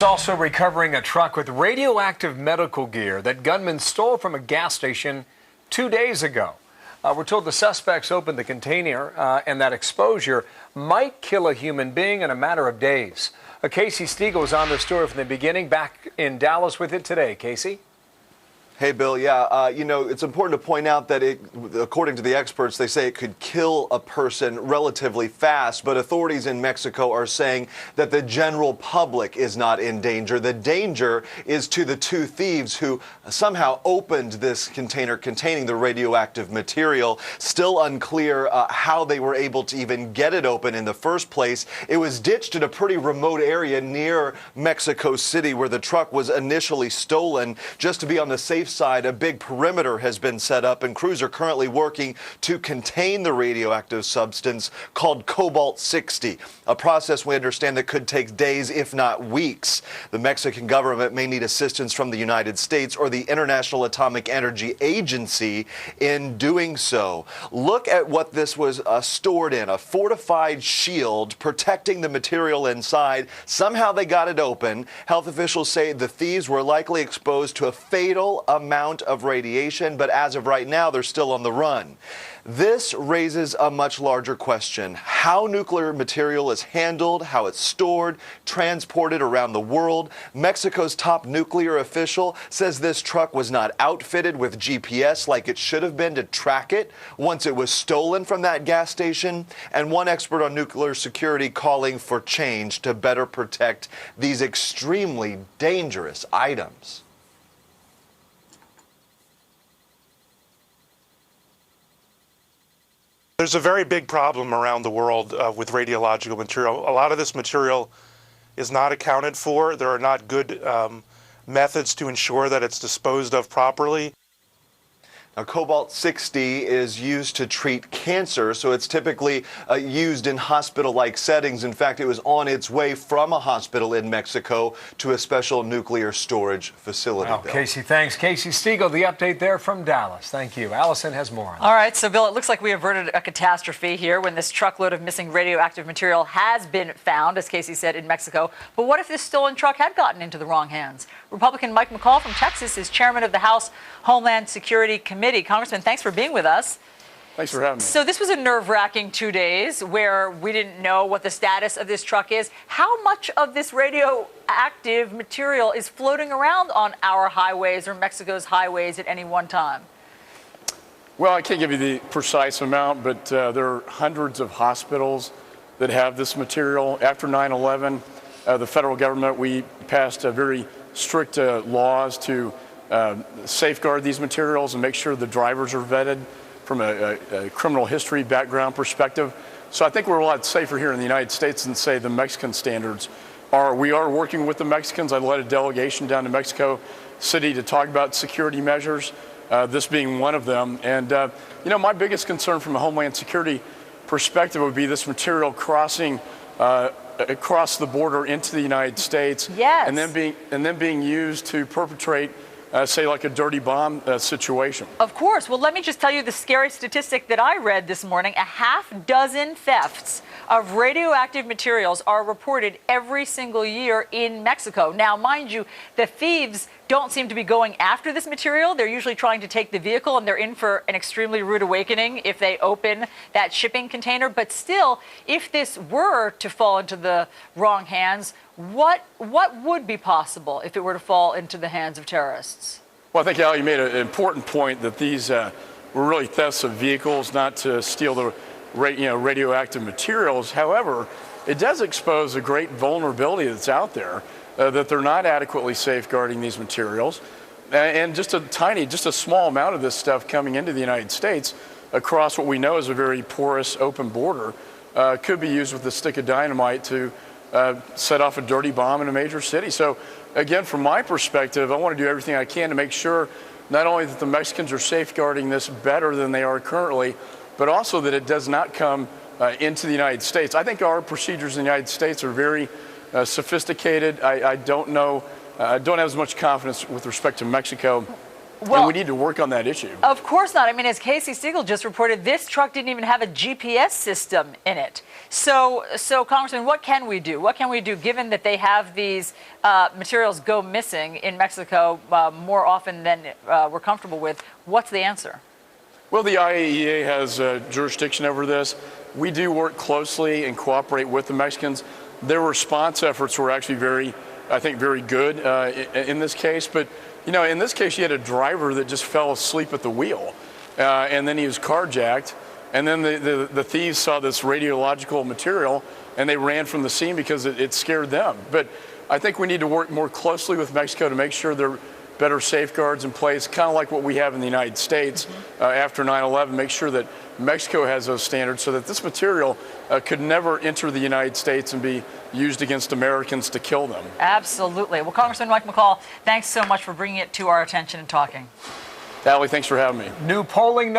Also recovering a truck with radioactive medical gear that gunmen stole from a gas station 2 days ago. We're told the suspects opened the container and that exposure might kill a human being in a matter of days. Casey Stiegel was on the story from the beginning, back in Dallas with it today. Casey? Hey, Bill. Yeah, it's important to point out that according to the experts, they say it could kill a person relatively fast. But authorities in Mexico are saying that the general public is not in danger. The danger is to the two thieves who somehow opened this container containing the radioactive material. Still unclear how they were able to even get it open in the first place. It was ditched in a pretty remote area near Mexico City where the truck was initially stolen. Just to be on the safe side, a big perimeter has been set up, and crews are currently working to contain the radioactive substance called cobalt-60, a process we understand that could take days, if not weeks. The Mexican government may need assistance from the United States or the International Atomic Energy Agency in doing so. Look at what this was stored in, a fortified shield protecting the material inside. Somehow they got it open. Health officials say the thieves were likely exposed to a fatal amount of radiation, but as of right now, they're still on the run. This raises a much larger question: how nuclear material is handled, how it's stored, transported around the world. Mexico's top nuclear official says this truck was not outfitted with GPS like it should have been to track it once it was stolen from that gas station. And one expert on nuclear security calling for change to better protect these extremely dangerous items. There's a very big problem around the world with radiological material. A lot of this material is not accounted for. There are not good methods to ensure that it's disposed of properly. Now, cobalt-60 is used to treat cancer, so it's typically used in hospital-like settings. In fact, it was on its way from a hospital in Mexico to a special nuclear storage facility. Well, Casey, thanks. Casey Stiegel, the update there from Dallas. Thank you. Allison has more on that. All right, so Bill, it looks like we averted a catastrophe here when this truckload of missing radioactive material has been found, as Casey said, in Mexico. But what if this stolen truck had gotten into the wrong hands? Republican Mike McCaul from Texas is chairman of the House Homeland Security Committee. Congressman, thanks for being with us. Thanks for having me. So this was a nerve-wracking 2 days where we didn't know what the status of this truck is. How much of this radioactive material is floating around on our highways or Mexico's highways at any one time? Well, I can't give you the precise amount, but there are hundreds of hospitals that have this material. After 9/11, the federal government, we passed very strict laws to safeguard these materials and make sure the drivers are vetted from a criminal history background perspective. So I think we're a lot safer here in the United States than, say, the Mexican standards are. We are working with the Mexicans. I led a delegation down to Mexico City to talk about security measures, this being one of them. And, my biggest concern from a Homeland Security perspective would be this material crossing across the border into the United States, yes, and then being used to perpetrate say like a dirty bomb situation. Of course. Well, let me just tell you the scary statistic that I read this morning. 6 thefts of radioactive materials are reported every single year in Mexico. Now, mind you, the thieves don't seem to be going after this material. They're usually trying to take the vehicle, and they're in for an extremely rude awakening if they open that shipping container. But still, if this were to fall into the wrong hands, what would be possible if it were to fall into the hands of terrorists? Well, I think, Al, you made an important point that these were really thefts of vehicles, not to steal the radioactive materials. However, it does expose a great vulnerability that's out there, that they're not adequately safeguarding these materials. And just a small amount of this stuff coming into the United States across what we know is a very porous open border could be used with a stick of dynamite to set off a dirty bomb in a major city. So again, from my perspective, I want to do everything I can to make sure not only that the Mexicans are safeguarding this better than they are currently, but also that it does not come into the United States. I think our procedures in the United States are very sophisticated. I don't have as much confidence with respect to Mexico Well, and we need to work on that issue. Of course not. I mean, as Casey Siegel just reported, this truck didn't even have a GPS system in it. So Congressman, what can we do? What can we do given that they have these materials go missing in Mexico more often than we're comfortable with? What's the answer? Well, the IAEA has jurisdiction over this. We do work closely and cooperate with the Mexicans. Their response efforts were actually very good in this case. But, you know, in this case, you had a driver that just fell asleep at the wheel, and then he was carjacked. And then the thieves saw this radiological material, and they ran from the scene because it scared them. But I think we need to work more closely with Mexico to make sure there are better safeguards in place, kind of like what we have in the United States after 9/11. Make sure that Mexico has those standards so that this material could never enter the United States and be used against Americans to kill them. Absolutely. Well, Congressman Mike McCaul, thanks so much for bringing it to our attention and talking. Allie, thanks for having me. New polling